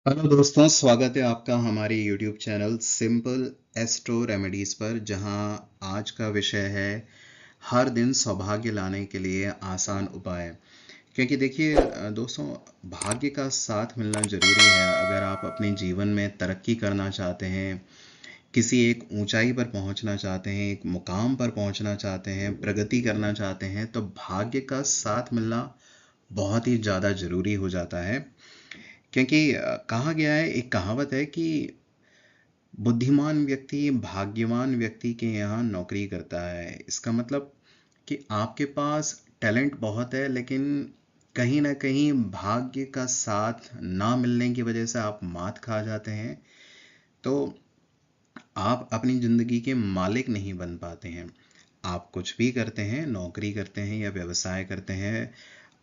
Hello दोस्तों, स्वागत है आपका हमारे YouTube channel simple astro remedies पर, जहां आज का विषय है हर दिन सौभाग्य लाने के लिए आसान उपाय। क्योंकि देखिए दोस्तों, भाग्य का साथ मिलना जरूरी है। अगर आप अपने जीवन में तरक्की करना चाहते हैं, किसी एक ऊंचाई पर पहुंचना चाहते हैं, एक मुकाम पर पहुंचना चाहते हैं, प्रगति करना चाहते हैं, तो भाग्य का साथ मिलना बहुत ही ज़्यादा ज़रूरी हो जाता है। क्योंकि कहा गया है, एक कहावत है कि बुद्धिमान व्यक्ति भाग्यवान व्यक्ति के यहाँ नौकरी करता है। इसका मतलब कि आपके पास टैलेंट बहुत है, लेकिन कहीं ना कहीं भाग्य का साथ ना मिलने की वजह से आप मात खा जाते हैं। तो आप अपनी ज़िंदगी के मालिक नहीं बन पाते हैं। आप कुछ भी करते हैं, नौकरी करते हैं या व्यवसाय करते हैं,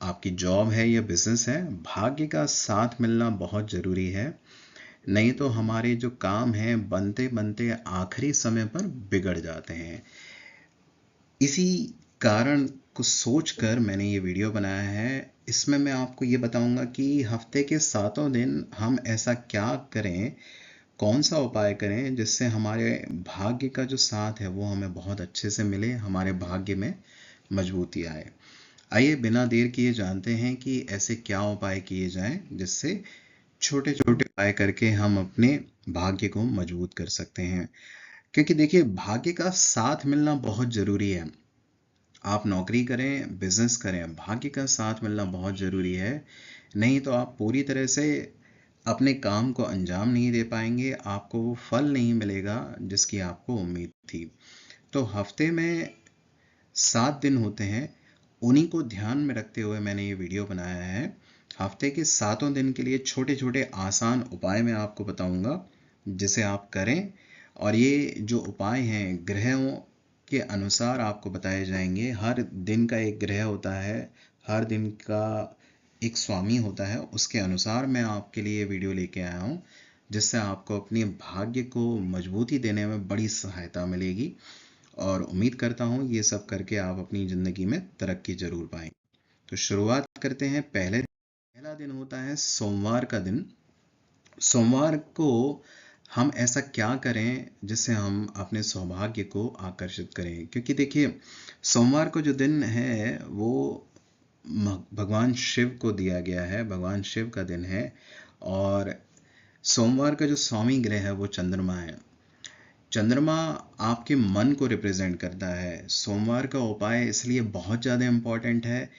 आपकी जॉब है या बिजनेस है, भाग्य का साथ मिलना बहुत ज़रूरी है। नहीं तो हमारे जो काम हैं बनते बनते आखिरी समय पर बिगड़ जाते हैं। इसी कारण को सोचकर मैंने ये वीडियो बनाया है। इसमें मैं आपको ये बताऊंगा कि हफ्ते के सातों दिन हम ऐसा क्या करें, कौन सा उपाय करें जिससे हमारे भाग्य का जो साथ है वो हमें बहुत अच्छे से मिले, हमारे भाग्य में मजबूती आए। आइए बिना देर किए जानते हैं कि ऐसे क्या उपाय किए जाएं जिससे छोटे छोटे उपाय करके हम अपने भाग्य को मजबूत कर सकते हैं। क्योंकि देखिए, भाग्य का साथ मिलना बहुत ज़रूरी है। आप नौकरी करें, बिजनेस करें, भाग्य का साथ मिलना बहुत ज़रूरी है। नहीं तो आप पूरी तरह से अपने काम को अंजाम नहीं दे पाएंगे, आपको वो फल नहीं मिलेगा जिसकी आपको उम्मीद थी। तो हफ्ते में 7 दिन होते हैं, उन्हीं को ध्यान में रखते हुए मैंने ये वीडियो बनाया है। हफ्ते के सातों दिन के लिए छोटे छोटे आसान उपाय मैं आपको बताऊंगा जिसे आप करें। और ये जो उपाय हैं ग्रहों के अनुसार आपको बताए जाएंगे। हर दिन का एक ग्रह होता है, हर दिन का एक स्वामी होता है, उसके अनुसार मैं आपके लिए वीडियो लेके आया हूँ, जिससे आपको अपने भाग्य को मजबूती देने में बड़ी सहायता मिलेगी। और उम्मीद करता हूँ ये सब करके आप अपनी ज़िंदगी में तरक्की ज़रूर पाएंगे। तो शुरुआत करते हैं। पहला दिन होता है सोमवार का दिन। सोमवार को हम ऐसा क्या करें जिससे हम अपने सौभाग्य को आकर्षित करें। क्योंकि देखिए, सोमवार को जो दिन है वो भगवान शिव को दिया गया है, भगवान शिव का दिन है। और सोमवार का जो स्वामी ग्रह है वो चंद्रमा है। चंद्रमा आपके मन को रिप्रेजेंट करता है। सोमवार का उपाय इसलिए बहुत ज़्यादा इम्पॉर्टेंट है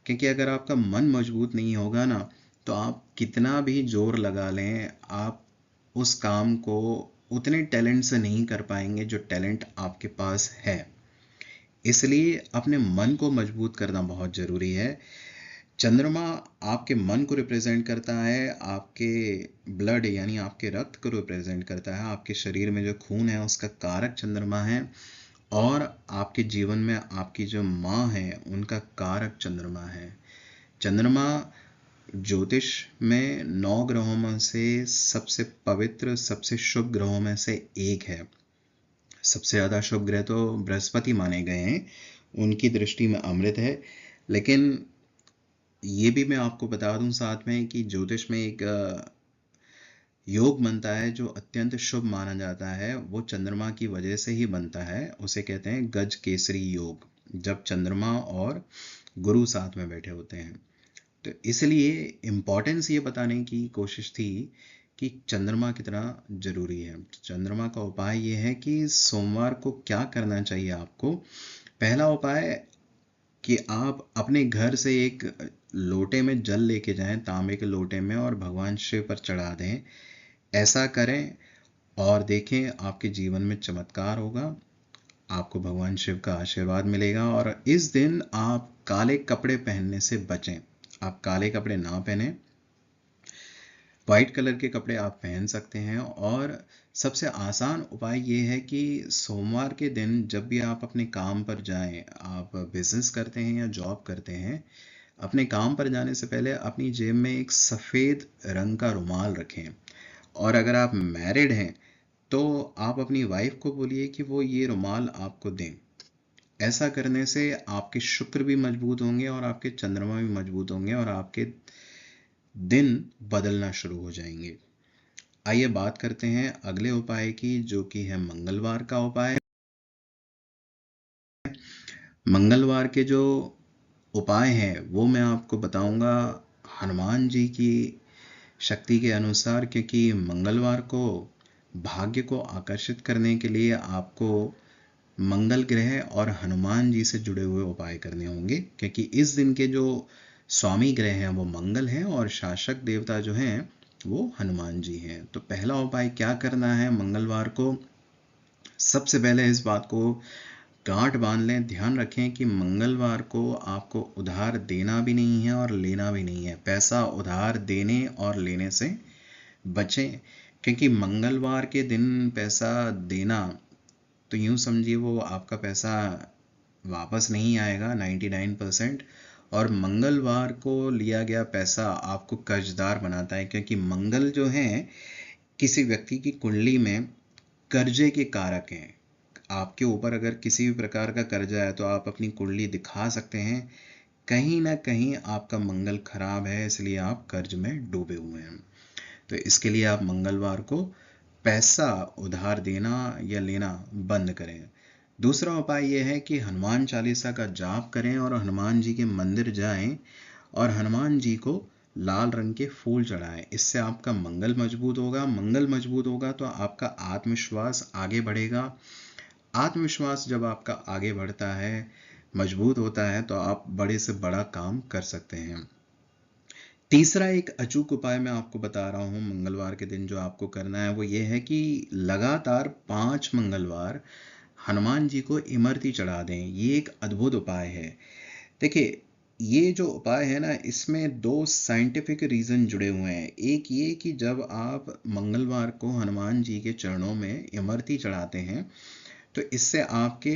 क्योंकि अगर आपका मन मजबूत नहीं होगा ना, तो आप कितना भी जोर लगा लें, आप उस काम को उतने टैलेंट से नहीं कर पाएंगे जो टैलेंट आपके पास है। इसलिए अपने मन को मजबूत करना बहुत ज़रूरी है। चंद्रमा आपके मन को रिप्रेजेंट करता है, आपके ब्लड यानी आपके रक्त को रिप्रेजेंट करता है। आपके शरीर में जो खून है उसका कारक चंद्रमा है। और आपके जीवन में आपकी जो माँ है उनका कारक चंद्रमा है। चंद्रमा ज्योतिष में 9 ग्रहों में से सबसे पवित्र, सबसे शुभ ग्रहों में से एक है। सबसे ज़्यादा शुभ ग्रह तो बृहस्पति माने गए हैं, उनकी दृष्टि में अमृत है। लेकिन ये भी मैं आपको बता दूं साथ में कि ज्योतिष में एक योग बनता है जो अत्यंत शुभ माना जाता है, वो चंद्रमा की वजह से ही बनता है। उसे कहते हैं गज केसरी योग, जब चंद्रमा और गुरु साथ में बैठे होते हैं। तो इसलिए इम्पोर्टेंस ये बताने की कोशिश थी कि चंद्रमा कितना जरूरी है। चंद्रमा का उपाय ये है कि सोमवार को क्या करना चाहिए आपको। पहला उपाय कि आप अपने घर से एक लोटे में जल लेके जाएं, तांबे के लोटे में, और भगवान शिव पर चढ़ा दें। ऐसा करें और देखें आपके जीवन में चमत्कार होगा, आपको भगवान शिव का आशीर्वाद मिलेगा। और इस दिन आप काले कपड़े पहनने से बचें। आप काले कपड़े ना पहने, वाइट कलर के कपड़े आप पहन सकते हैं। और सबसे आसान उपाय ये है कि सोमवार के दिन जब भी आप अपने काम पर जाएं, आप बिजनेस करते हैं या जॉब करते हैं, अपने काम पर जाने से पहले अपनी जेब में एक सफ़ेद रंग का रुमाल रखें। और अगर आप मैरिड हैं तो आप अपनी वाइफ को बोलिए कि वो ये रुमाल आपको दें। ऐसा करने से आपके शुक्र भी मजबूत होंगे और आपके चंद्रमा भी मजबूत होंगे और आपके दिन बदलना शुरू हो जाएंगे। आइए बात करते हैं अगले उपाय की, जो कि है मंगलवार का उपाय। मंगलवार के जो उपाय हैं वो मैं आपको बताऊंगा हनुमान जी की शक्ति के अनुसार, क्योंकि मंगलवार को भाग्य को आकर्षित करने के लिए आपको मंगल ग्रह और हनुमान जी से जुड़े हुए उपाय करने होंगे, क्योंकि इस दिन के जो स्वामी ग्रह हैं वो मंगल हैं और शासक देवता जो हैं वो हनुमान जी हैं। तो पहला उपाय क्या करना है मंगलवार को? सबसे पहले इस बात को गांठ बांध लें, ध्यान रखें कि मंगलवार को आपको उधार देना भी नहीं है और लेना भी नहीं है। पैसा उधार देने और लेने से बचें, क्योंकि मंगलवार के दिन पैसा देना तो यूं समझिए वो आपका पैसा वापस नहीं आएगा 99%। और मंगलवार को लिया गया पैसा आपको कर्जदार बनाता है, क्योंकि मंगल जो है किसी व्यक्ति की कुंडली में कर्जे के कारक हैं। आपके ऊपर अगर किसी भी प्रकार का कर्जा है तो आप अपनी कुंडली दिखा सकते हैं, कहीं ना कहीं आपका मंगल खराब है, इसलिए आप कर्ज में डूबे हुए हैं। तो इसके लिए आप मंगलवार को पैसा उधार देना या लेना बंद करें। दूसरा उपाय यह है कि हनुमान चालीसा का जाप करें और हनुमान जी के मंदिर जाएं और हनुमान जी को लाल रंग के फूल चढ़ाएं। इससे आपका मंगल मजबूत होगा। मंगल मजबूत होगा तो आपका आत्मविश्वास आगे बढ़ेगा। आत्मविश्वास जब आपका आगे बढ़ता है, मजबूत होता है, तो आप बड़े से बड़ा काम कर सकते हैं। तीसरा एक अचूक उपाय मैं आपको बता रहा हूं मंगलवार के दिन जो आपको करना है वो ये है कि लगातार 5 मंगलवार हनुमान जी को इमरती चढ़ा दें। ये एक अद्भुत उपाय है। देखिए, ये जो उपाय है ना, इसमें 2 साइंटिफिक रीज़न जुड़े हुए हैं। एक ये कि जब आप मंगलवार को हनुमान जी के चरणों में इमरती चढ़ाते हैं तो इससे आपके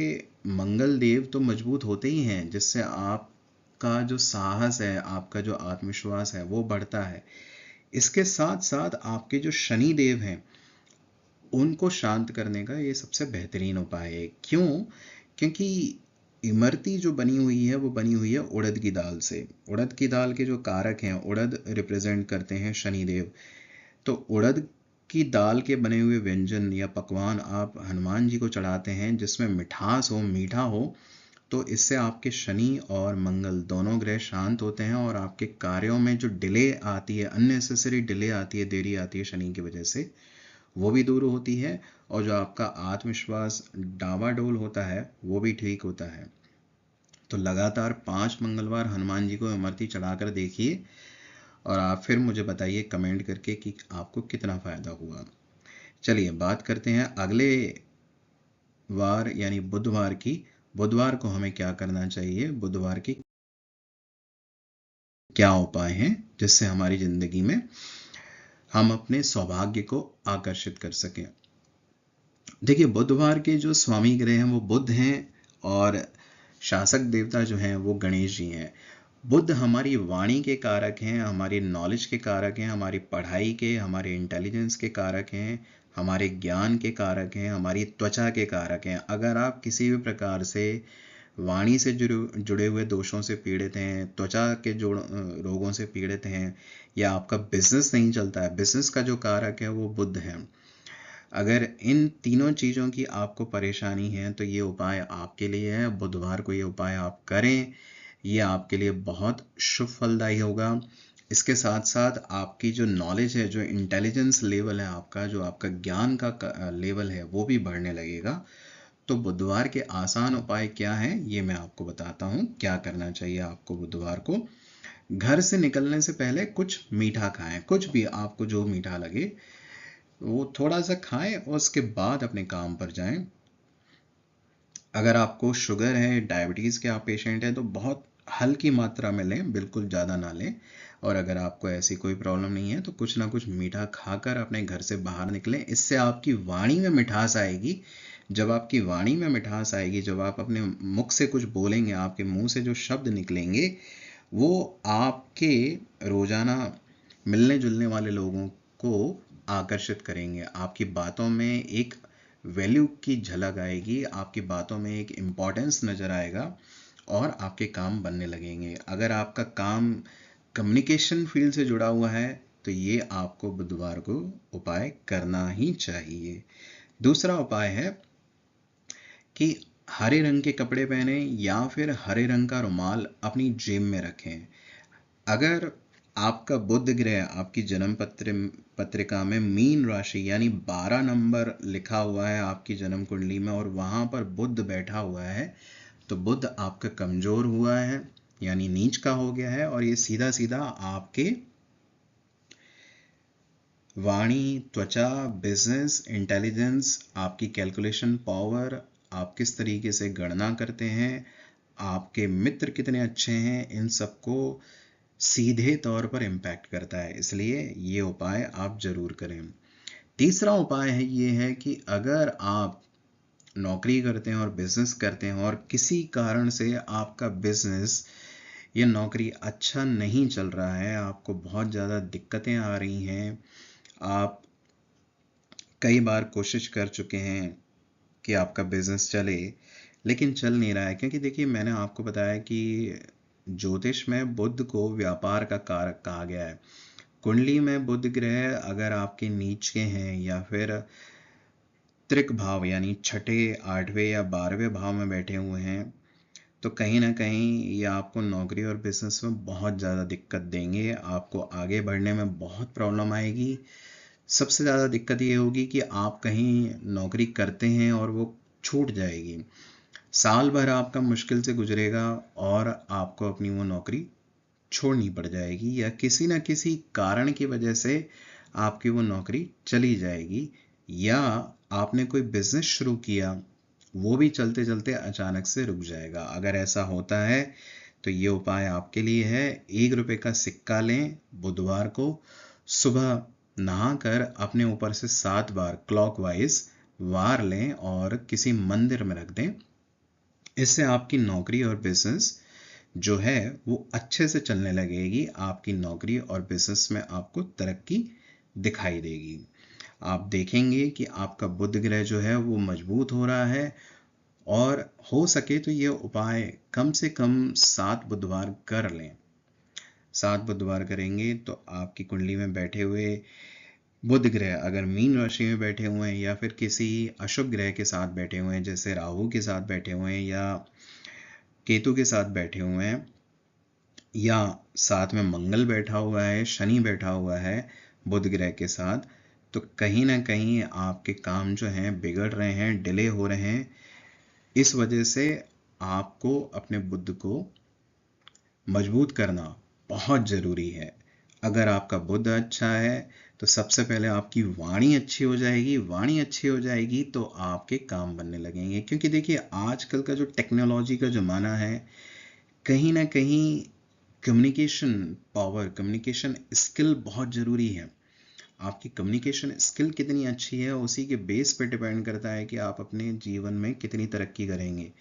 मंगल देव तो मजबूत होते ही हैं, जिससे आपका जो साहस है, आपका जो आत्मविश्वास है वो बढ़ता है। इसके साथ साथ आपके जो शनि देव हैं उनको शांत करने का ये सबसे बेहतरीन उपाय है। क्यों? क्योंकि इमरती जो बनी हुई है वो बनी हुई है उड़द की दाल से। उड़द की दाल के जो कारक हैं, उड़द रिप्रेजेंट करते हैं शनिदेव। तो उड़द की दाल के बने हुए व्यंजन या पकवान आप हनुमान जी को चढ़ाते हैं जिसमें मिठास हो, मीठा हो, तो इससे आपके शनि और मंगल दोनों ग्रह शांत होते हैं और आपके कार्यों में जो डिले आती है, अननेसेसरी डिले आती है, देरी आती है शनि की वजह से, वो भी दूर होती है। और जो आपका आत्मविश्वास डावाडोल होता है वो भी ठीक होता है। तो लगातार 5 मंगलवार हनुमान जी को इमरती चढ़ाकर देखिए और आप फिर मुझे बताइए कमेंट करके कि आपको कितना फ़ायदा हुआ। चलिए बात करते हैं अगले वार यानी बुधवार की। बुधवार को हमें क्या करना चाहिए, बुधवार की क्या उपाय हैं जिससे हमारी ज़िंदगी में हम अपने सौभाग्य को आकर्षित कर सकें। देखिए, बुधवार के जो स्वामी ग्रह हैं वो बुध हैं और शासक देवता जो हैं वो गणेश जी हैं। बुध हमारी वाणी के कारक हैं, हमारी नॉलेज के कारक हैं, हमारी पढ़ाई के, हमारे इंटेलिजेंस के कारक हैं, हमारे ज्ञान के कारक हैं, हमारी त्वचा के कारक हैं। अगर आप किसी भी प्रकार से वाणी से जुड़े हुए दोषों से पीड़ित हैं, त्वचा के रोगों से पीड़ित हैं, या आपका बिजनेस नहीं चलता है, बिजनेस का जो कारक है वो बुध है, अगर इन तीनों चीज़ों की आपको परेशानी है तो ये उपाय आपके लिए है। बुधवार को ये उपाय आप करें, ये आपके लिए बहुत शुभ फलदायी होगा। इसके साथ साथ आपकी जो नॉलेज है, जो इंटेलिजेंस लेवल है आपका, जो आपका ज्ञान का लेवल है वो भी बढ़ने लगेगा। तो बुधवार के आसान उपाय क्या हैं ये मैं आपको बताता हूँ। क्या करना चाहिए आपको बुधवार को? घर से निकलने से पहले कुछ मीठा खाएं, कुछ भी आपको जो मीठा लगे वो थोड़ा सा खाएं और उसके बाद अपने काम पर जाएं। अगर आपको शुगर है, डायबिटीज़ के आप पेशेंट हैं तो बहुत हल्की मात्रा में लें, बिल्कुल ज़्यादा ना लें। और अगर आपको ऐसी कोई प्रॉब्लम नहीं है तो कुछ ना कुछ मीठा खाकर अपने घर से बाहर निकलें। इससे आपकी वाणी में मिठास आएगी। जब आपकी वाणी में मिठास आएगी, जब आप अपने मुख से कुछ बोलेंगे, आपके मुंह से जो शब्द निकलेंगे वो आपके रोज़ाना मिलने जुलने वाले लोगों को आकर्षित करेंगे। आपकी बातों में एक वैल्यू की झलक आएगी, आपकी बातों में एक इम्पॉर्टेंस नज़र आएगा और आपके काम बनने लगेंगे। अगर आपका काम कम्युनिकेशन फील्ड से जुड़ा हुआ है तो ये आपको बुधवार को उपाय करना ही चाहिए। दूसरा उपाय है कि हरे रंग के कपड़े पहने या फिर हरे रंग का रुमाल अपनी जेब में रखें। अगर आपका बुध ग्रह आपकी जन्म पत्रिका में मीन राशि यानी 12 नंबर लिखा हुआ है आपकी जन्म कुंडली में और वहां पर बुध बैठा हुआ है, तो बुध आपका कमजोर हुआ है यानी नीच का हो गया है, और ये सीधा सीधा आपके वाणी, त्वचा, बिजनेस, इंटेलिजेंस, आपकी कैलकुलेशन पावर, आप किस तरीके से गणना करते हैं, आपके मित्र कितने अच्छे हैं, इन सबको सीधे तौर पर इम्पैक्ट करता है। इसलिए ये उपाय आप जरूर करें। तीसरा उपाय है ये है कि अगर आप नौकरी करते हैं और बिजनेस करते हैं और किसी कारण से आपका बिजनेस या नौकरी अच्छा नहीं चल रहा है, आपको बहुत ज़्यादा दिक्कतें आ रही हैं, आप कई बार कोशिश कर चुके हैं कि आपका बिजनेस चले लेकिन चल नहीं रहा है, क्योंकि देखिए मैंने आपको बताया कि ज्योतिष में बुध को व्यापार का कारक कहा गया है। कुंडली में बुध ग्रह अगर आपके नीच के हैं या फिर त्रिक भाव यानी छठे, आठवें या 12वें भाव में बैठे हुए हैं, तो कहीं ना कहीं ये आपको नौकरी और बिजनेस में बहुत ज़्यादा दिक्कत देंगे, आपको आगे बढ़ने में बहुत प्रॉब्लम आएगी। सबसे ज़्यादा दिक्कत ये होगी कि आप कहीं नौकरी करते हैं और वो छूट जाएगी, साल भर आपका मुश्किल से गुजरेगा और आपको अपनी वो नौकरी छोड़नी पड़ जाएगी या किसी न किसी कारण की वजह से आपकी वो नौकरी चली जाएगी, या आपने कोई बिजनेस शुरू किया वो भी चलते चलते अचानक से रुक जाएगा। अगर ऐसा होता है तो ये उपाय आपके लिए है। 1 रुपए का सिक्का लें, बुधवार को सुबह नहाकर अपने ऊपर से 7 बार क्लॉकवाइज वार लें और किसी मंदिर में रख दें। इससे आपकी नौकरी और बिजनेस जो है वो अच्छे से चलने लगेगी, आपकी नौकरी और बिजनेस में आपको तरक्की दिखाई देगी। आप देखेंगे कि आपका बुध ग्रह जो है वो मजबूत हो रहा है, और हो सके तो ये उपाय कम से कम 7 बुधवार कर लें। 7 बुधवार करेंगे तो आपकी कुंडली में बैठे हुए बुध ग्रह अगर मीन राशि में बैठे हुए हैं या फिर किसी अशुभ ग्रह के साथ बैठे हुए हैं, जैसे राहु के साथ बैठे हुए हैं या केतु के साथ बैठे हुए हैं, या साथ में मंगल बैठा हुआ है, शनि बैठा हुआ है बुध ग्रह के साथ, तो कहीं ना कहीं आपके काम जो हैं बिगड़ रहे हैं, डिले हो रहे हैं। इस वजह से आपको अपने बुध को मजबूत करना बहुत ज़रूरी है। अगर आपका बुध अच्छा है तो सबसे पहले आपकी वाणी अच्छी हो जाएगी, वाणी अच्छी हो जाएगी तो आपके काम बनने लगेंगे, क्योंकि देखिए आजकल का जो टेक्नोलॉजी का ज़माना है, कहीं ना कहीं कम्युनिकेशन पावर, कम्युनिकेशन स्किल बहुत ज़रूरी है। आपकी कम्युनिकेशन स्किल कितनी अच्छी है उसी के बेस पे डिपेंड करता है कि आप अपने जीवन में कितनी तरक्की करेंगे।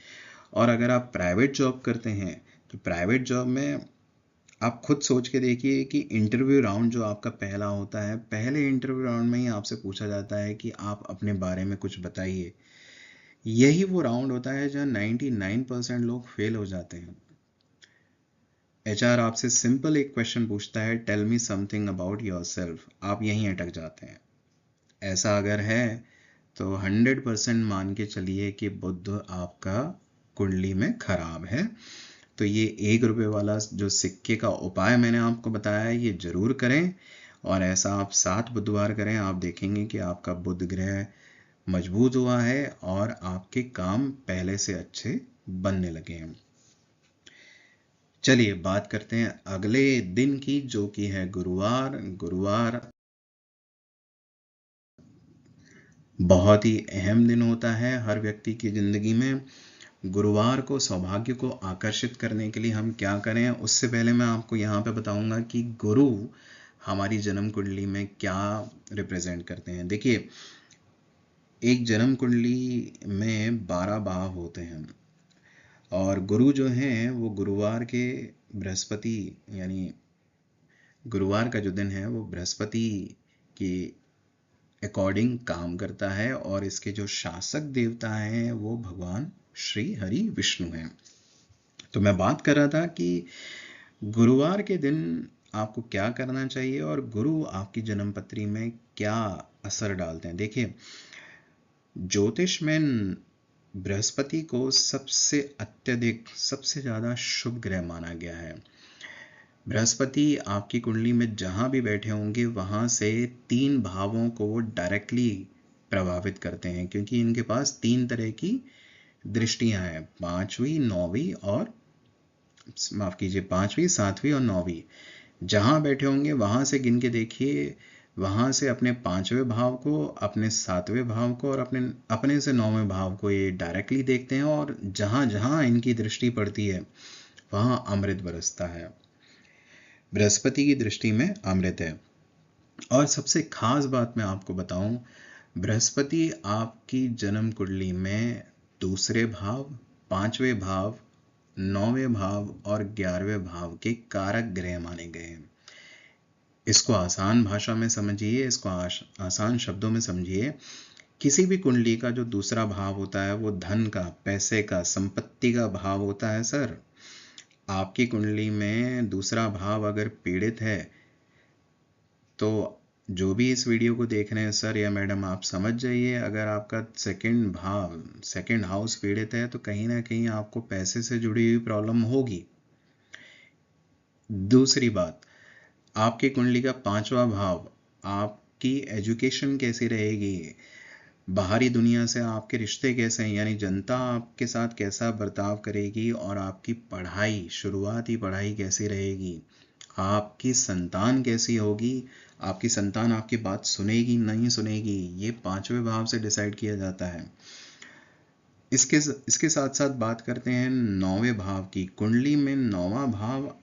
और अगर आप प्राइवेट जॉब करते हैं तो प्राइवेट जॉब में आप खुद सोच के देखिए कि इंटरव्यू राउंड जो आपका पहला होता है, पहले इंटरव्यू राउंड में ही आपसे पूछा जाता है कि आप अपने बारे में कुछ बताइए। यही वो राउंड होता है जहाँ 99% लोग फेल हो जाते हैं। एचआर आपसे सिंपल एक क्वेश्चन पूछता है, tell me something about yourself, आप यहीं अटक जाते हैं। ऐसा अगर है तो 100% मान के चलिए कि बुध आपका कुंडली में खराब है। तो ये 1 रुपए वाला जो सिक्के का उपाय मैंने आपको बताया है ये जरूर करें, और ऐसा आप 7 बुधवार करें। आप देखेंगे कि आपका बुध ग्रह मजबूत हुआ है और आपके काम पहले से अच्छे बनने लगे हैं। चलिए बात करते हैं अगले दिन की, जो कि है गुरुवार। गुरुवार बहुत ही अहम दिन होता है हर व्यक्ति की जिंदगी में। गुरुवार को सौभाग्य को आकर्षित करने के लिए हम क्या करें, उससे पहले मैं आपको यहाँ पे बताऊंगा कि गुरु हमारी जन्म कुंडली में क्या रिप्रेजेंट करते हैं। देखिए एक जन्म कुंडली में 12 भाव होते हैं, और गुरु जो हैं वो गुरुवार के बृहस्पति यानी गुरुवार का जो दिन है वो बृहस्पति की अकॉर्डिंग काम करता है, और इसके जो शासक देवता हैं वो भगवान श्री हरि विष्णु हैं। तो मैं बात कर रहा था कि गुरुवार के दिन आपको क्या करना चाहिए और गुरु आपकी जन्म पत्री में क्या असर डालते हैं। देखिए, ज्योतिष में बृहस्पति को सबसे अत्यधिक, सबसे ज़्यादा शुभ ग्रह माना गया है। बृहस्पति आपकी कुंडली में जहाँ भी बैठे होंगे वहाँ से 3 भावों को वो डायरेक्टली प्रभावित करते हैं, क्योंकि इनके पास 3 तरह की दृष्टियां हैं, 5वीं, 9वीं और माफ कीजिए 5वीं, 7वीं और 9वीं। जहाँ बैठे होंगे वहाँ से गिन के देखिए, वहाँ से अपने 5वें भाव को, अपने 7वें भाव को और अपने से 9वें भाव को ये डायरेक्टली देखते हैं, और जहाँ जहाँ इनकी दृष्टि पड़ती है वहाँ अमृत बरसता है। बृहस्पति की दृष्टि में अमृत है। और सबसे खास बात मैं आपको बताऊं, बृहस्पति आपकी जन्म कुंडली में 2 भाव, 5वें भाव, 9वें भाव और 11वें भाव के कारक ग्रह माने गए हैं। इसको आसान भाषा में समझिए, इसको आसान शब्दों में समझिए। किसी भी कुंडली का जो दूसरा भाव होता है वो धन का, पैसे का, संपत्ति का भाव होता है सर। आपकी कुंडली में दूसरा भाव अगर पीड़ित है तो जो भी इस वीडियो को देख रहे हैं सर या मैडम, आप समझ जाइए, अगर आपका सेकंड भाव, सेकंड हाउस पीड़ित है तो कहीं ना कहीं आपको पैसे से जुड़ी हुई प्रॉब्लम होगी। दूसरी बात, आपकी कुंडली का 5वां भाव, आपकी एजुकेशन कैसी रहेगी, बाहरी दुनिया से आपके रिश्ते कैसे हैं, यानी जनता आपके साथ कैसा बर्ताव करेगी, और आपकी पढ़ाई, शुरुआती पढ़ाई कैसी रहेगी, आपकी संतान कैसी होगी, आपकी संतान आपकी बात सुनेगी नहीं सुनेगी, ये 5वें भाव से डिसाइड किया जाता है। इसके साथ साथ बात करते हैं 9वें भाव की। कुंडली में 9वां भाव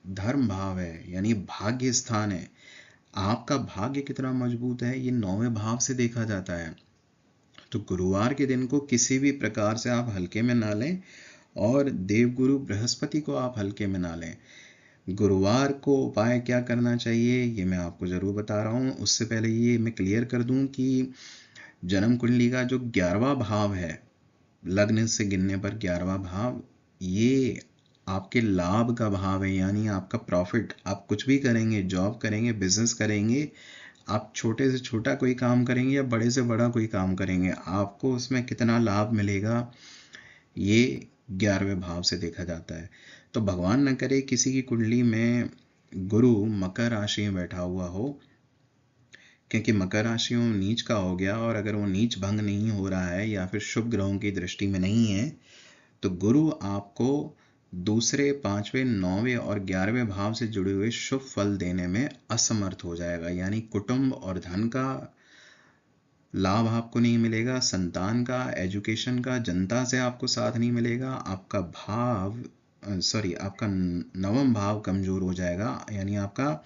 धर्म भाव है, यानी भाग्य स्थान है। आपका भाग्य कितना मजबूत है ये 9वें भाव से देखा जाता है। तो गुरुवार के दिन को किसी भी प्रकार से आप हल्के में ना लें, और देवगुरु बृहस्पति को आप हल्के में ना लें। गुरुवार को उपाय क्या करना चाहिए ये मैं आपको ज़रूर बता रहा हूँ। उससे पहले ये मैं क्लियर कर दूँ कि जन्म कुंडली का जो 11वां भाव है, लग्न से गिनने पर 11वां भाव, ये आपके लाभ का भाव है, यानी आपका प्रॉफिट। आप कुछ भी करेंगे, जॉब करेंगे, बिजनेस करेंगे, आप छोटे से छोटा कोई काम करेंगे या बड़े से बड़ा कोई काम करेंगे, आपको उसमें कितना लाभ मिलेगा ये 11वें भाव से देखा जाता है। तो भगवान न करे किसी की कुंडली में गुरु मकर राशि में बैठा हुआ हो, क्योंकि मकर राशि में नीच का हो गया, और अगर वो नीच भंग नहीं हो रहा है या फिर शुभ ग्रहों की दृष्टि में नहीं है, तो गुरु आपको 2, 5वें, 9वें और 11वें भाव से जुड़े हुए शुभ फल देने में असमर्थ हो जाएगा। यानी कुटुंब और धन का लाभ आपको नहीं मिलेगा, संतान का, एजुकेशन का, जनता से आपको साथ नहीं मिलेगा, आपका आपका 9वां भाव कमजोर हो जाएगा, यानी आपका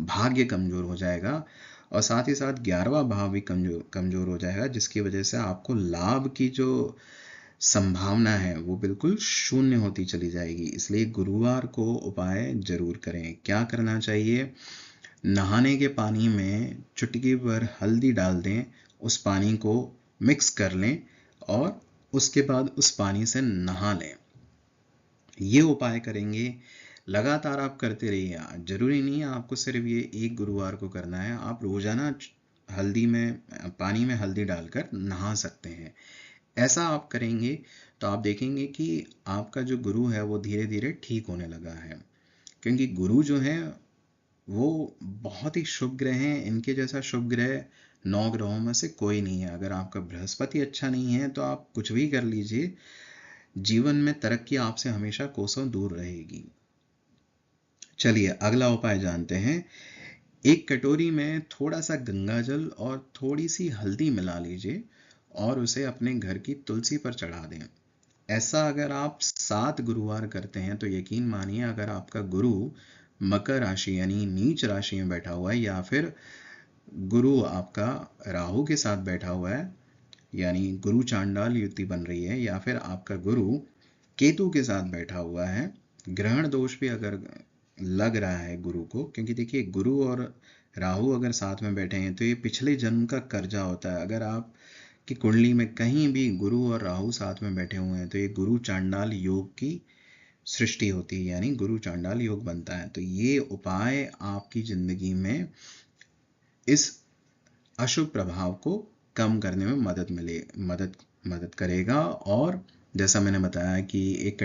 भाग्य कमजोर हो जाएगा, और साथ ही साथ 11वां भाव भी कमजोर हो जाएगा, जिसकी वजह से आपको लाभ की जो संभावना है वो बिल्कुल शून्य होती चली जाएगी। इसलिए गुरुवार को उपाय जरूर करें। क्या करना चाहिए, नहाने के पानी में चुटकी भर हल्दी डाल दें, उस पानी को मिक्स कर लें और उसके बाद उस पानी से नहा लें। ये उपाय करेंगे, लगातार आप करते रहिए। जरूरी नहीं है आपको सिर्फ ये एक गुरुवार को करना है, आप रोजाना पानी में हल्दी डालकर नहा सकते हैं। ऐसा आप करेंगे तो आप देखेंगे कि आपका जो गुरु है वो धीरे धीरे ठीक होने लगा है, क्योंकि गुरु जो है वो बहुत ही शुभ ग्रह हैं। इनके जैसा शुभ ग्रह 9 ग्रहों में से कोई नहीं है। अगर आपका बृहस्पति अच्छा नहीं है तो आप कुछ भी कर लीजिए, जीवन में तरक्की आपसे हमेशा कोसों दूर रहेगी। चलिए अगला उपाय जानते हैं। एक कटोरी में थोड़ा सा गंगाजल और थोड़ी सी हल्दी मिला लीजिए और उसे अपने घर की तुलसी पर चढ़ा दें। ऐसा अगर आप 7 गुरुवार करते हैं तो यकीन मानिए, अगर आपका गुरु मकर राशि यानी नीच राशि में बैठा हुआ है, या फिर गुरु आपका राहु के साथ बैठा हुआ है यानी गुरु चांडाल युति बन रही है, या फिर आपका गुरु केतु के साथ बैठा हुआ है, ग्रहण दोष भी अगर लग रहा है गुरु को, क्योंकि देखिए गुरु और राहु अगर साथ में बैठे हैं तो ये पिछले जन्म का कर्जा होता है। अगर आप की कुंडली में कहीं भी गुरु और राहु साथ में बैठे हुए हैं तो ये गुरु चांडाल योग की सृष्टि होती है, यानी गुरु चांडाल योग बनता है। तो ये उपाय आपकी जिंदगी में इस अशुभ प्रभाव को कम करने में मदद करेगा। और जैसा मैंने बताया कि एक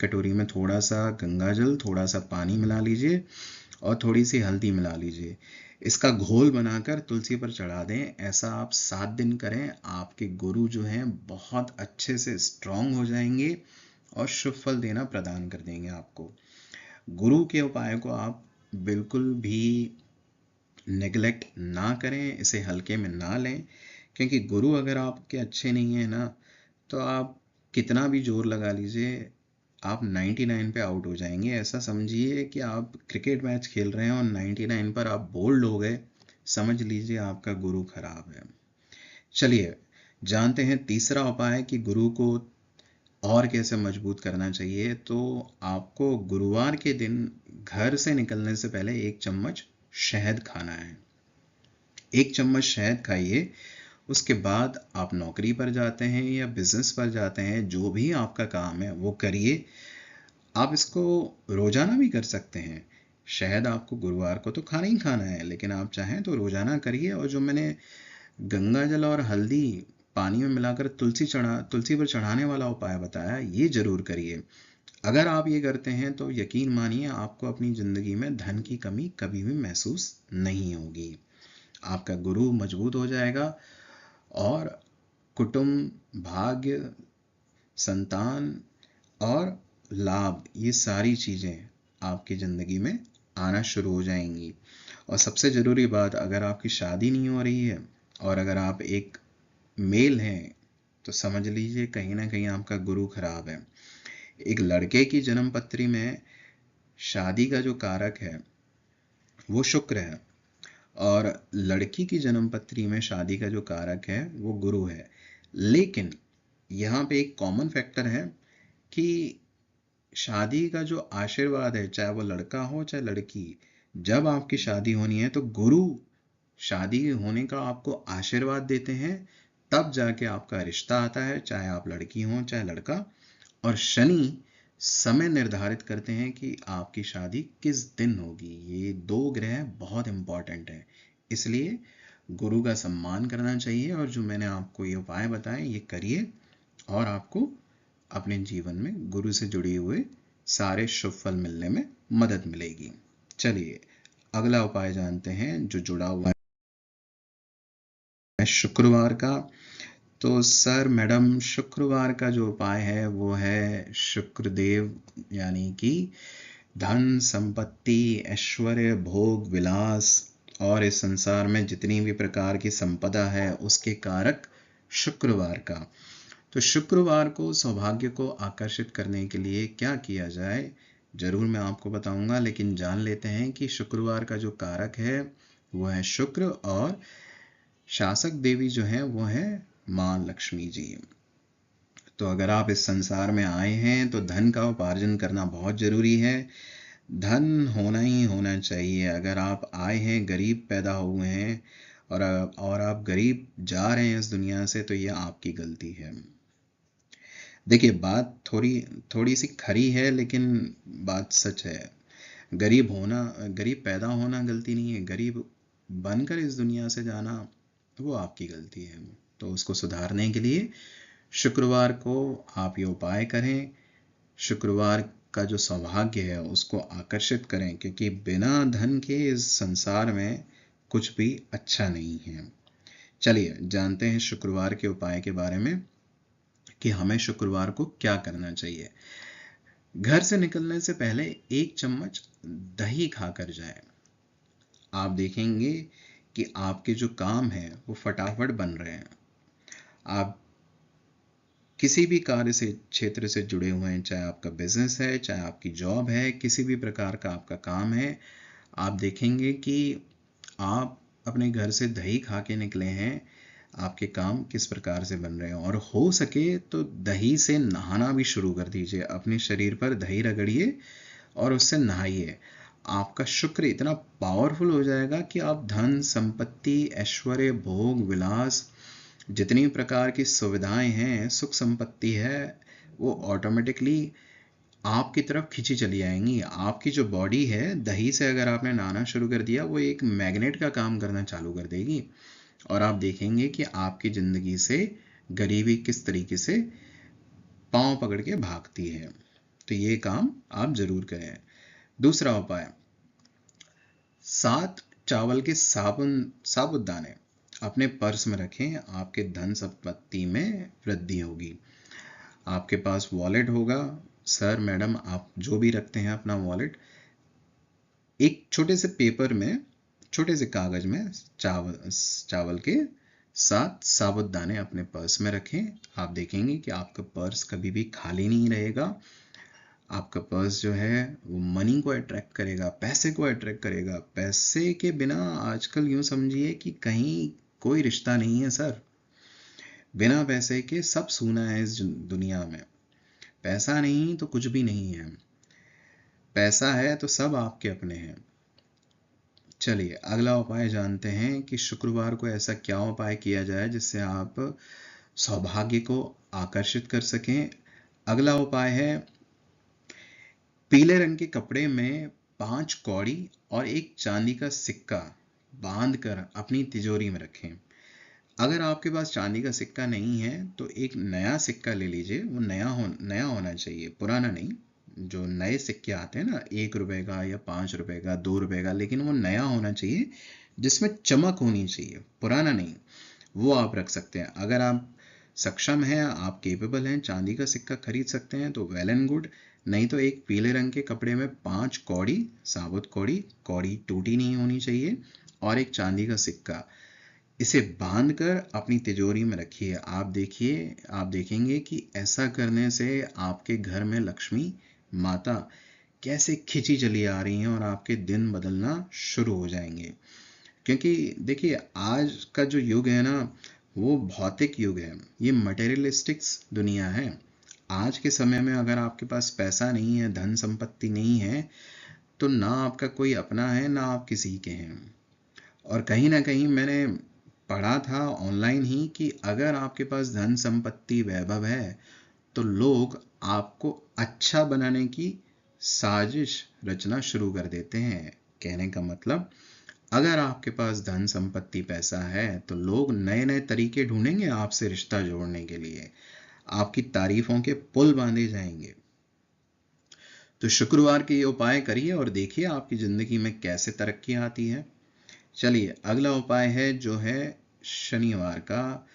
कटोरी में थोड़ा सा गंगा जल, थोड़ा सा पानी मिला लीजिए और थोड़ी सी हल्दी मिला लीजिए। इसका घोल बनाकर तुलसी पर चढ़ा दें। ऐसा आप 7 दिन करें। आपके गुरु जो हैं बहुत अच्छे से स्ट्रांग हो जाएंगे और शुभ फल देना प्रदान कर देंगे आपको। गुरु के उपाय को आप बिल्कुल भी नेग्लेक्ट ना करें, इसे हल्के में ना लें, क्योंकि गुरु अगर आपके अच्छे नहीं है ना, तो आप कितना भी जोर लगा लीजिए, आप 99 पे आउट हो जाएंगे। ऐसा समझिए कि आप क्रिकेट मैच खेल रहे हैं और 99 पर आप बोल्ड हो गए, समझ लीजिए आपका गुरु खराब है। चलिए जानते हैं तीसरा उपाय कि गुरु को और कैसे मजबूत करना चाहिए। तो आपको गुरुवार के दिन घर से निकलने से पहले 1 चम्मच शहद खाना है। 1 चम्मच शहद खाइए। उसके बाद आप नौकरी पर जाते हैं या बिजनेस पर जाते हैं, जो भी आपका काम है वो करिए। आप इसको रोजाना भी कर सकते हैं। शहद आपको गुरुवार को तो खाना ही खाना है, लेकिन आप चाहें तो रोजाना करिए। और जो मैंने गंगा जल और हल्दी पानी में मिलाकर तुलसी पर चढ़ाने वाला उपाय बताया, ये जरूर करिए। अगर आप ये करते हैं तो यकीन मानिए आपको अपनी जिंदगी में धन की कमी कभी भी महसूस नहीं होगी। आपका गुरु मजबूत हो जाएगा और कुटुंब, भाग्य, संतान और लाभ, ये सारी चीजें आपकी जिंदगी में आना शुरू हो जाएंगी। और सबसे जरूरी बात, अगर आपकी शादी नहीं हो रही है और अगर आप एक मेल हैं, तो समझ लीजिए कहीं ना कहीं आपका गुरु खराब है। एक लड़के की जन्म पत्री में शादी का जो कारक है वो शुक्र है, और लड़की की जन्म पत्री में शादी का जो कारक है वो गुरु है। लेकिन यहाँ पे एक कॉमन फैक्टर है कि शादी का जो आशीर्वाद है, चाहे वो लड़का हो चाहे लड़की, जब आपकी शादी होनी है तो गुरु शादी होने का आपको आशीर्वाद देते हैं, तब जाके आपका रिश्ता आता है, चाहे आप लड़की हो चाहे लड़का। और शनि समय निर्धारित करते हैं कि आपकी शादी किस दिन होगी। ये 2 ग्रह बहुत इंपॉर्टेंट है, इसलिए गुरु का सम्मान करना चाहिए। और जो मैंने आपको ये उपाय बताए ये करिए और आपको अपने जीवन में गुरु से जुड़े हुए सारे शुभ फल मिलने में मदद मिलेगी। चलिए अगला उपाय जानते हैं जो जुड़ा हुआ है शुक्रवार का। तो सर मैडम, शुक्रवार का जो उपाय है वो है शुक्रदेव, यानी कि धन, संपत्ति, ऐश्वर्य, भोग, विलास और इस संसार में जितनी भी प्रकार की संपदा है उसके कारक शुक्रवार का। तो शुक्रवार को सौभाग्य को आकर्षित करने के लिए क्या किया जाए, जरूर मैं आपको बताऊंगा, लेकिन जान लेते हैं कि शुक्रवार का जो कारक है वो है शुक्र, और शासक देवी जो है वो है मां लक्ष्मी जी। तो अगर आप इस संसार में आए हैं तो धन का उपार्जन करना बहुत जरूरी है। धन होना ही होना चाहिए। अगर आप आए हैं गरीब पैदा हुए हैं और आप गरीब जा रहे हैं इस दुनिया से, तो ये आपकी गलती है। देखिए बात थोड़ी सी खरी है, लेकिन बात सच है। गरीब पैदा होना गलती नहीं है, गरीब बनकर इस दुनिया से जाना वो आपकी गलती है। तो उसको सुधारने के लिए शुक्रवार को आप ये उपाय करें। शुक्रवार का जो सौभाग्य है उसको आकर्षित करें, क्योंकि बिना धन के इस संसार में कुछ भी अच्छा नहीं है। चलिए जानते हैं शुक्रवार के उपाय के बारे में कि हमें शुक्रवार को क्या करना चाहिए। घर से निकलने से पहले 1 चम्मच दही खाकर जाएं। आप देखेंगे कि आपके जो काम है वो फटाफट बन रहे हैं। आप किसी भी कार्य से क्षेत्र से जुड़े हुए हैं, चाहे आपका बिजनेस है चाहे आपकी जॉब है, किसी भी प्रकार का आपका काम है, आप देखेंगे कि आप अपने घर से दही खा के निकले हैं, आपके काम किस प्रकार से बन रहे हैं। और हो सके तो दही से नहाना भी शुरू कर दीजिए। अपने शरीर पर दही रगड़िए और उससे नहाइए। आपका शुक्र इतना पावरफुल हो जाएगा कि आप धन, संपत्ति, ऐश्वर्य, भोग, विलास, जितनी प्रकार की सुविधाएं हैं, सुख संपत्ति है, वो ऑटोमेटिकली आपकी तरफ खिंची चली आएंगी। आपकी जो बॉडी है, दही से अगर आपने नहाना शुरू कर दिया, वो एक मैग्नेट का काम करना चालू कर देगी और आप देखेंगे कि आपकी ज़िंदगी से गरीबी किस तरीके से पाँव पकड़ के भागती है। तो ये काम आप जरूर करें। दूसरा उपाय, 7 चावल के साबुदाने अपने पर्स में रखें। आपके धन संपत्ति में वृद्धि होगी। आपके पास वॉलेट होगा, सर मैडम आप जो भी रखते हैं अपना वॉलेट, एक छोटे से पेपर में, छोटे से कागज में चावल के 7 साबुदाने अपने पर्स में रखें। आप देखेंगे कि आपका पर्स कभी भी खाली नहीं रहेगा। आपका पर्स जो है वो मनी को अट्रैक्ट करेगा, पैसे को अट्रैक्ट करेगा। पैसे के बिना आजकल यूं समझिए कि कहीं कोई रिश्ता नहीं है सर। बिना पैसे के सब सूना है इस दुनिया में। पैसा नहीं तो कुछ भी नहीं है, पैसा है तो सब आपके अपने हैं। चलिए अगला उपाय जानते हैं कि शुक्रवार को ऐसा क्या उपाय किया जाए जिससे आप सौभाग्य को आकर्षित कर सकें। अगला उपाय है, पीले रंग के कपड़े में 5 कौड़ी और एक चांदी का सिक्का बांधकर अपनी तिजोरी में रखें। अगर आपके पास चांदी का सिक्का नहीं है तो एक नया सिक्का ले लीजिए। वो नया होना चाहिए, पुराना नहीं। जो नए सिक्के आते हैं ना, 1 रुपए का या 5 रुपए का, 2 रुपए का, लेकिन वो नया होना चाहिए, जिसमें चमक होनी चाहिए, पुराना नहीं। वो आप रख सकते हैं। अगर आप सक्षम हैं, आप केपेबल हैं, चांदी का सिक्का खरीद सकते हैं तो वेल एंड गुड। नहीं तो एक पीले रंग के कपड़े में 5 कौड़ी, साबुत कौड़ी, कौड़ी टूटी नहीं होनी चाहिए, और एक चांदी का सिक्का, इसे बांधकर अपनी तिजोरी में रखिए। आप देखेंगे कि ऐसा करने से आपके घर में लक्ष्मी माता कैसे खिंची चली आ रही हैं और आपके दिन बदलना शुरू हो जाएंगे। क्योंकि देखिए आज का जो युग है ना, वो भौतिक युग है, ये मटेरियलिस्टिक्स दुनिया है। आज के समय में अगर आपके पास पैसा नहीं है, धन संपत्ति नहीं है, तो ना आपका कोई अपना है, ना आप किसी के हैं। और कहीं ना कहीं मैंने पढ़ा था ऑनलाइन ही कि अगर आपके पास धन संपत्ति वैभव है तो लोग आपको अच्छा बनाने की साजिश रचना शुरू कर देते हैं। कहने का मतलब, अगर आपके पास धन संपत्ति पैसा है तो लोग नए नए तरीके ढूंढेंगे आपसे रिश्ता जोड़ने के लिए। आपकी तारीफों के पुल बांधे जाएंगे। तो शुक्रवार के ये उपाय करिए और देखिए आपकी जिंदगी में कैसे तरक्की आती है। चलिए अगला उपाय है जो है शनिवार का।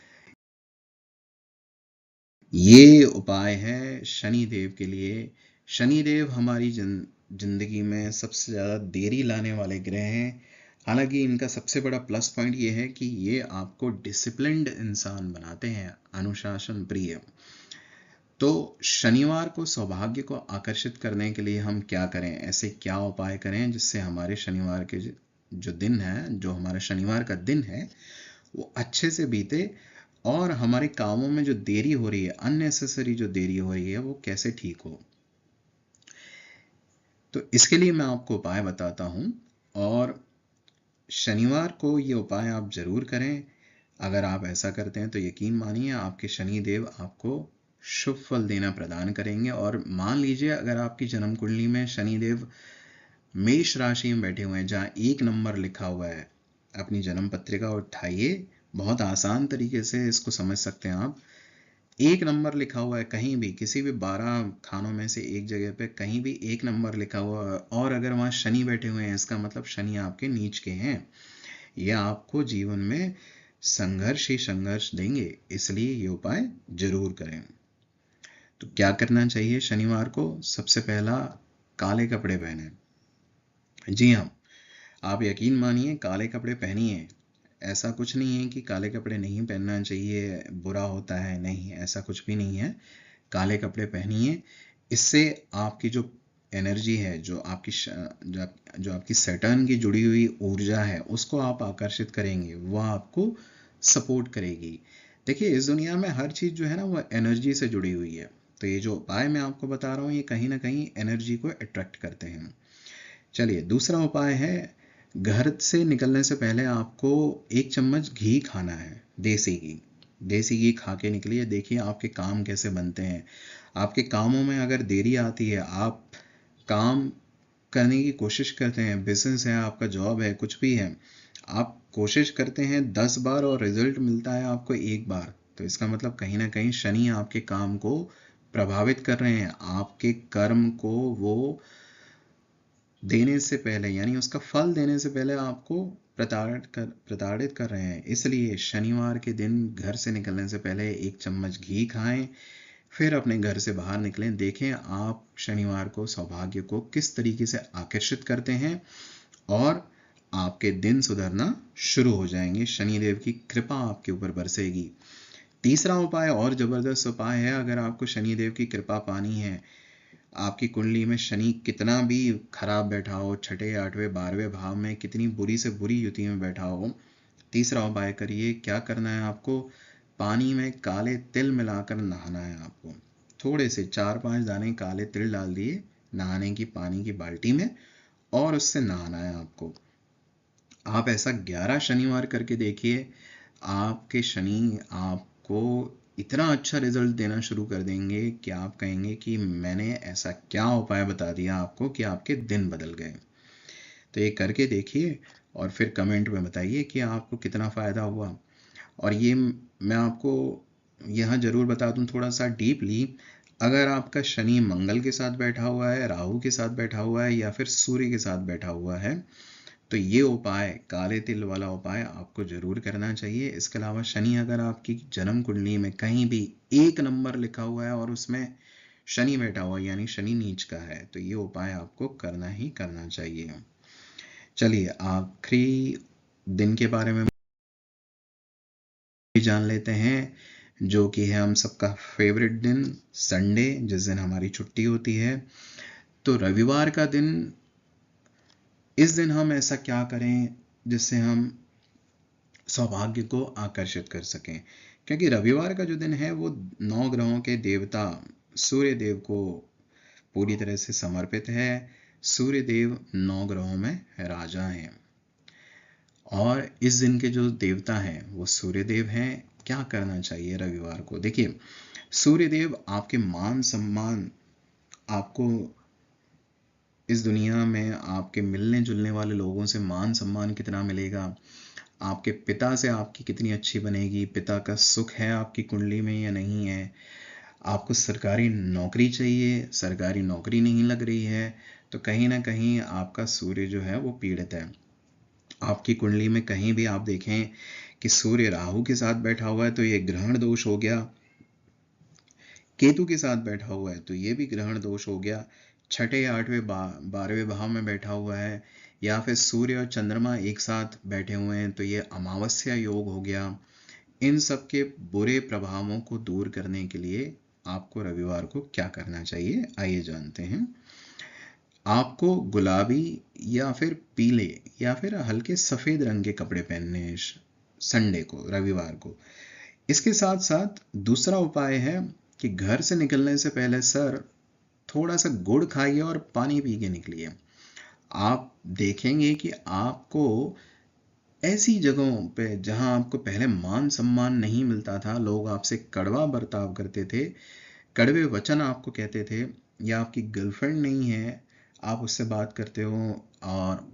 ये उपाय है शनिदेव के लिए। शनिदेव हमारी जिंदगी में सबसे ज़्यादा देरी लाने वाले ग्रह हैं। हालांकि इनका सबसे बड़ा प्लस पॉइंट ये है कि ये आपको डिसिप्लिन्ड इंसान बनाते हैं, अनुशासन प्रिय। तो शनिवार को सौभाग्य को आकर्षित करने के लिए हम क्या करें, ऐसे क्या उपाय करें जिससे हमारे शनिवार के जो दिन है, जो हमारा शनिवार का दिन है, वो अच्छे से बीते और हमारे कामों में जो देरी हो रही है, अननेसेसरी जो देरी हो रही है, वो कैसे ठीक हो। तो इसके लिए मैं आपको उपाय बताता हूं और शनिवार को ये उपाय आप जरूर करें। अगर आप ऐसा करते हैं तो यकीन मानिए आपके शनिदेव आपको शुभ फल देना प्रदान करेंगे। और मान लीजिए अगर आपकी जन्म कुंडली में शनिदेव मेष राशि में बैठे हुए हैं जहां 1 नंबर लिखा हुआ है, अपनी जन्म पत्रिका उठाइए। बहुत आसान तरीके से इसको समझ सकते हैं आप। 1 नंबर लिखा हुआ है कहीं भी, किसी भी 12 खानों में से एक जगह पे कहीं भी 1 नंबर लिखा हुआ है, और अगर वहां शनि बैठे हुए हैं, इसका मतलब शनि आपके नीच के हैं। यह आपको जीवन में संघर्ष ही संघर्ष देंगे, इसलिए ये उपाय जरूर करें। तो क्या करना चाहिए शनिवार को? सबसे पहला, काले कपड़े पहने। जी हाँ, आप यकीन मानिए काले कपड़े पहनिए। ऐसा कुछ नहीं है कि काले कपड़े नहीं पहनना चाहिए, बुरा होता है, नहीं, ऐसा कुछ भी नहीं है। काले कपड़े पहनिए। इससे आपकी जो एनर्जी है, जो आपकी सैटर्न की जुड़ी हुई ऊर्जा है, उसको आप आकर्षित करेंगे, वह आपको सपोर्ट करेगी। देखिए इस दुनिया में हर चीज़ जो है ना, वो एनर्जी से जुड़ी हुई है। तो ये जो उपाय मैं आपको बता रहा हूँ, ये कहीं ना कहीं एनर्जी को अट्रैक्ट करते हैं। चलिए दूसरा उपाय है, घर से निकलने से पहले आपको 1 चम्मच घी खाना है, देसी घी। देसी घी खा के निकलिए, देखिए आपके काम कैसे बनते हैं। आपके कामों में अगर देरी आती है, आप काम करने की कोशिश करते हैं, बिजनेस है आपका, जॉब है, कुछ भी है, आप कोशिश करते हैं 10 बार और रिजल्ट मिलता है आपको 1 बार, तो इसका मतलब कहीं ना कहीं शनि आपके काम को प्रभावित कर रहे हैं, आपके कर्म को वो देने से पहले, यानी उसका फल देने से पहले आपको प्रताड़ित कर रहे हैं। इसलिए शनिवार के दिन घर से निकलने से पहले 1 चम्मच घी खाएं, फिर अपने घर से बाहर निकलें। देखें आप शनिवार को सौभाग्य को किस तरीके से आकर्षित करते हैं और आपके दिन सुधरना शुरू हो जाएंगे, शनिदेव की कृपा आपके ऊपर बरसेगी। तीसरा उपाय और जबरदस्त उपाय है। अगर आपको शनिदेव की कृपा पानी है, आपकी कुंडली में शनि कितना भी खराब बैठा हो, 6, 8, 12वें भाव में कितनी बुरी से बुरी युति में बैठा हो, तीसरा उपाय करिए। क्या करना है आपको? पानी में काले तिल मिलाकर नहाना है आपको। थोड़े से 4-5 दाने काले तिल डाल दिए नहाने की पानी की बाल्टी में और उससे नहाना है आपको। आप ऐसा 11 शनिवार करके देखिए, आपके शनि आपको इतना अच्छा रिजल्ट देना शुरू कर देंगे कि आप कहेंगे कि मैंने ऐसा क्या उपाय बता दिया आपको कि आपके दिन बदल गए। तो ये करके देखिए और फिर कमेंट में बताइए कि आपको कितना फ़ायदा हुआ। और ये मैं आपको यहाँ ज़रूर बता दूँ थोड़ा सा डीपली, अगर आपका शनि मंगल के साथ बैठा हुआ है, राहु के साथ बैठा हुआ है या फिर सूर्य के साथ बैठा हुआ है, तो ये उपाय, काले तिल वाला उपाय आपको जरूर करना चाहिए। इसके अलावा शनि अगर आपकी जन्म कुंडली में कहीं भी 1 नंबर लिखा हुआ है और उसमें शनि बैठा हुआ है, यानी शनि नीच का है, तो ये उपाय आपको करना ही करना चाहिए। चलिए आखिरी दिन के बारे में भी जान लेते हैं, जो कि है हम सबका फेवरेट दिन, संडे, जिस दिन हमारी छुट्टी होती है। तो रविवार का दिन, इस दिन हम ऐसा क्या करें जिससे हम सौभाग्य को आकर्षित कर सकें? क्योंकि रविवार का जो दिन है वो 9 ग्रहों के देवता सूर्य देव को पूरी तरह से समर्पित है। सूर्य देव 9 ग्रहों में राजा हैं और इस दिन के जो देवता हैं वो सूर्य देव हैं। क्या करना चाहिए रविवार को? देखिए, सूर्य देव आपके मान सम्मान, आपको इस दुनिया में आपके मिलने जुलने वाले लोगों से मान सम्मान कितना मिलेगा, आपके पिता से आपकी कितनी अच्छी बनेगी, पिता का सुख है आपकी कुंडली में या नहीं है, आपको सरकारी नौकरी चाहिए, सरकारी नौकरी नहीं लग रही है, तो कहीं ना कहीं आपका सूर्य जो है वो पीड़ित है। आपकी कुंडली में कहीं भी आप देखें कि सूर्य राहु के साथ बैठा हुआ है तो ये ग्रहण दोष हो गया, केतु के साथ बैठा हुआ है तो ये भी ग्रहण दोष हो गया, 6, 8वें 12वें भाव में बैठा हुआ है, या फिर सूर्य और चंद्रमा एक साथ बैठे हुए हैं तो ये अमावस्या योग हो गया। इन सब के बुरे प्रभावों को दूर करने के लिए आपको रविवार को क्या करना चाहिए, आइए जानते हैं। आपको गुलाबी या फिर पीले या फिर हल्के सफ़ेद रंग के कपड़े पहनने हैं संडे को, रविवार को। इसके साथ साथ दूसरा उपाय है कि घर से निकलने से पहले सर थोड़ा सा गुड़ खाइए और पानी पी के निकलिए। आप देखेंगे कि आपको ऐसी जगहों पे जहां आपको पहले मान सम्मान नहीं मिलता था, लोग आपसे कड़वा बर्ताव करते थे, कड़वे वचन आपको कहते थे, या आपकी गर्लफ्रेंड नहीं है, आप उससे बात करते हो और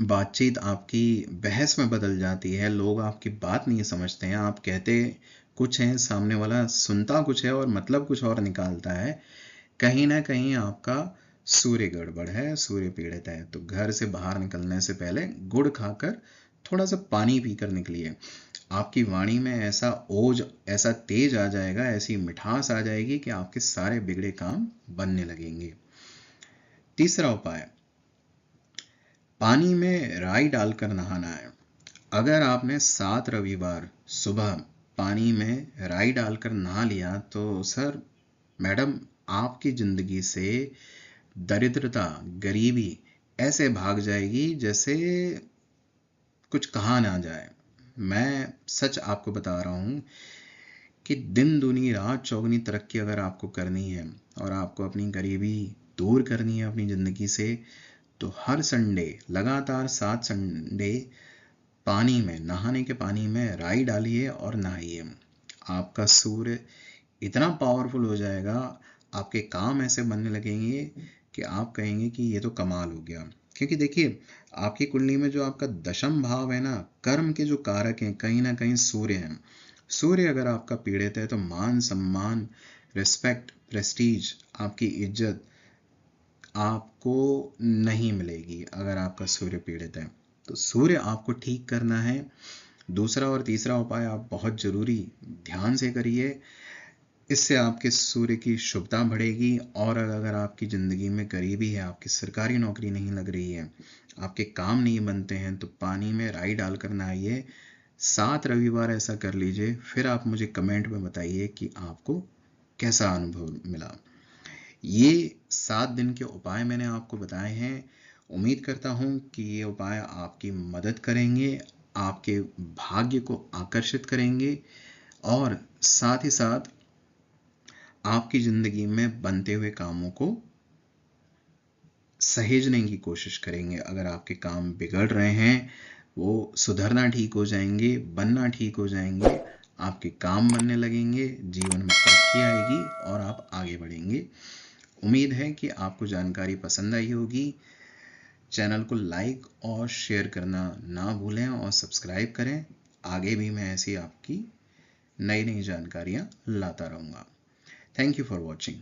बातचीत आपकी बहस में बदल जाती है, लोग आपकी बात नहीं समझते हैं, आप कहते कुछ हैं, सामने वाला सुनता कुछ है और मतलब कुछ और निकालता है, कहीं ना कहीं आपका सूर्य गड़बड़ है, सूर्य पीड़ित है। तो घर से बाहर निकलने से पहले गुड़ खाकर थोड़ा सा पानी पीकर निकलिए। आपकी वाणी में ऐसा ओज, ऐसा तेज आ जाएगा, ऐसी मिठास आ जाएगी कि आपके सारे बिगड़े काम बनने लगेंगे। तीसरा उपाय, पानी में राई डालकर नहाना है। अगर आपने 7 रविवार सुबह पानी में राई डालकर नहा लिया तो सर, मैडम, आपकी जिंदगी से दरिद्रता, गरीबी ऐसे भाग जाएगी जैसे कुछ कहा ना जाए। मैं सच आपको बता रहा हूँ कि दिन दुनी रात चौगनी तरक्की अगर आपको करनी है और आपको अपनी गरीबी दूर करनी है अपनी ज़िंदगी से, तो हर संडे लगातार 7 संडे पानी में, नहाने के पानी में राई डालिए और नहाइए। आपका सूर्य इतना पावरफुल हो जाएगा, आपके काम ऐसे बनने लगेंगे कि आप कहेंगे कि ये तो कमाल हो गया। क्योंकि देखिए, आपकी कुंडली में जो आपका दशम भाव है ना, कर्म के जो कारक हैं, कहीं ना कहीं सूर्य हैं। सूर्य अगर आपका पीड़ित है तो मान सम्मान, रिस्पेक्ट, प्रेस्टीज, आपकी इज्जत आपको नहीं मिलेगी अगर आपका सूर्य पीड़ित है। तो सूर्य आपको ठीक करना है। दूसरा और तीसरा उपाय आप बहुत जरूरी ध्यान से करिए, इससे आपके सूर्य की शुभता बढ़ेगी। और अगर आपकी ज़िंदगी में गरीबी है, आपकी सरकारी नौकरी नहीं लग रही है, आपके काम नहीं बनते हैं, तो पानी में राई डालकर नहाइए। 7 रविवार ऐसा कर लीजिए, फिर आप मुझे कमेंट में बताइए कि आपको कैसा अनुभव मिला। ये 7 दिन के उपाय मैंने आपको बताए हैं। उम्मीद करता हूँ कि ये उपाय आपकी मदद करेंगे, आपके भाग्य को आकर्षित करेंगे और साथ ही साथ आपकी ज़िंदगी में बनते हुए कामों को सहेजने की कोशिश करेंगे। अगर आपके काम बिगड़ रहे हैं, वो सुधरना ठीक हो जाएंगे, बनना ठीक हो जाएंगे, आपके काम बनने लगेंगे, जीवन में तरक्की आएगी और आप आगे बढ़ेंगे। उम्मीद है कि आपको जानकारी पसंद आई होगी। चैनल को लाइक और शेयर करना ना भूलें और सब्सक्राइब करें। आगे भी मैं ऐसी आपकी नई नई जानकारियाँ लाता रहूँगा। Thank you for watching.